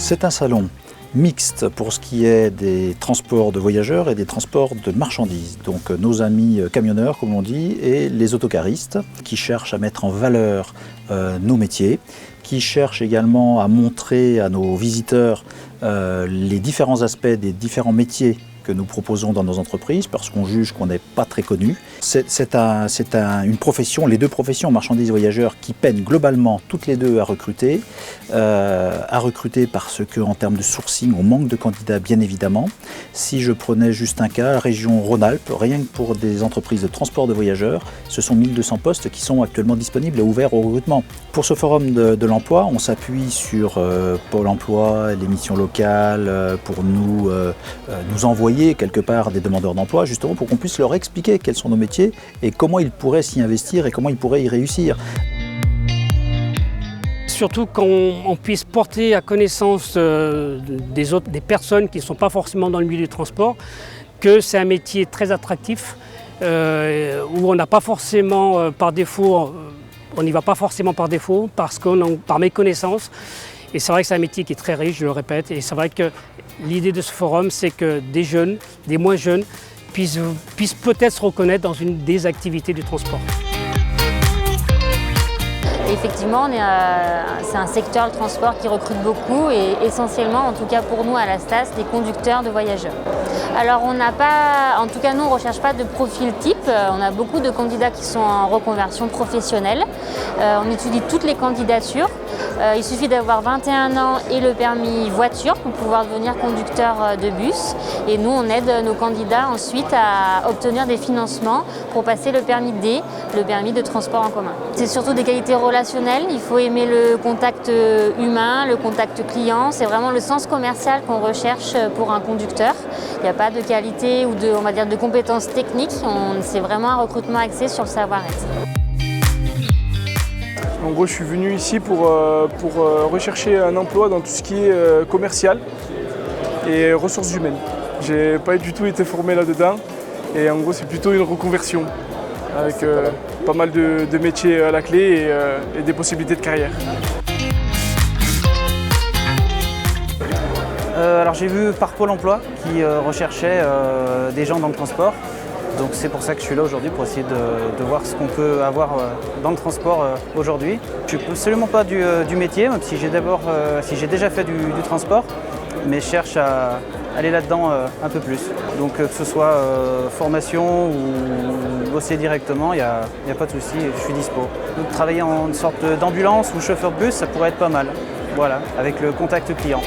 C'est un salon mixte pour ce qui est des transports de voyageurs et des transports de marchandises. Donc nos amis camionneurs, comme on dit, et les autocaristes qui cherchent à mettre en valeur nos métiers, qui cherchent également à montrer à nos visiteurs les différents aspects des différents métiers que nous proposons dans nos entreprises parce qu'on juge qu'on n'est pas très connu. C'est une profession, les deux professions, marchandises et voyageurs, qui peinent globalement toutes les deux à recruter parce qu'en termes de sourcing, on manque de candidats bien évidemment. Si je prenais juste un cas, la région Rhône-Alpes, rien que pour des entreprises de transport de voyageurs, ce sont 1200 postes qui sont actuellement disponibles et ouverts au recrutement. Pour ce forum de l'emploi, on s'appuie sur Pôle emploi, les missions locales, pour nous envoyer quelque part des demandeurs d'emploi, justement pour qu'on puisse leur expliquer quels sont nos métiers et comment ils pourraient s'y investir et comment ils pourraient y réussir. Surtout qu'on puisse porter à connaissance des personnes qui ne sont pas forcément dans le milieu du transport, que c'est un métier très attractif, où on n'a pas forcément par défaut, on n'y va pas forcément par défaut, parce qu'on par méconnaissance. Et c'est vrai que c'est un métier qui est très riche, je le répète, et c'est vrai que l'idée de ce forum, c'est que des jeunes, des moins jeunes, puissent peut-être se reconnaître dans une des activités du transport. Effectivement, c'est un secteur, le transport, qui recrute beaucoup et essentiellement, en tout cas pour nous à la STAS, des conducteurs de voyageurs. Alors on n'a pas, en tout cas nous on ne recherche pas de profil type, on a beaucoup de candidats qui sont en reconversion professionnelle, on étudie toutes les candidatures, il suffit d'avoir 21 ans et le permis voiture pour pouvoir devenir conducteur de bus et nous on aide nos candidats ensuite à obtenir des financements pour passer le permis D, le permis de transport en commun. C'est surtout des qualités relationnelles, il faut aimer le contact humain, le contact client, c'est vraiment le sens commercial qu'on recherche pour un conducteur. Il n'y a pas de qualité ou de compétences techniques, c'est vraiment un recrutement axé sur le savoir-être. En gros, je suis venu ici pour rechercher un emploi dans tout ce qui est commercial et ressources humaines. J'ai pas du tout été formé là-dedans et en gros, c'est plutôt une reconversion avec pas mal de métiers à la clé et des possibilités de carrière. Alors j'ai vu par Pôle emploi qui recherchait des gens dans le transport. Donc c'est pour ça que je suis là aujourd'hui, pour essayer de voir ce qu'on peut avoir dans le transport aujourd'hui. Je ne suis absolument pas du métier, même si j'ai déjà fait du transport, mais je cherche à aller là-dedans un peu plus. Donc que ce soit formation ou bosser directement, il n'y a pas de souci, je suis dispo. Donc travailler en une sorte d'ambulance ou chauffeur de bus, ça pourrait être pas mal, voilà, avec le contact client.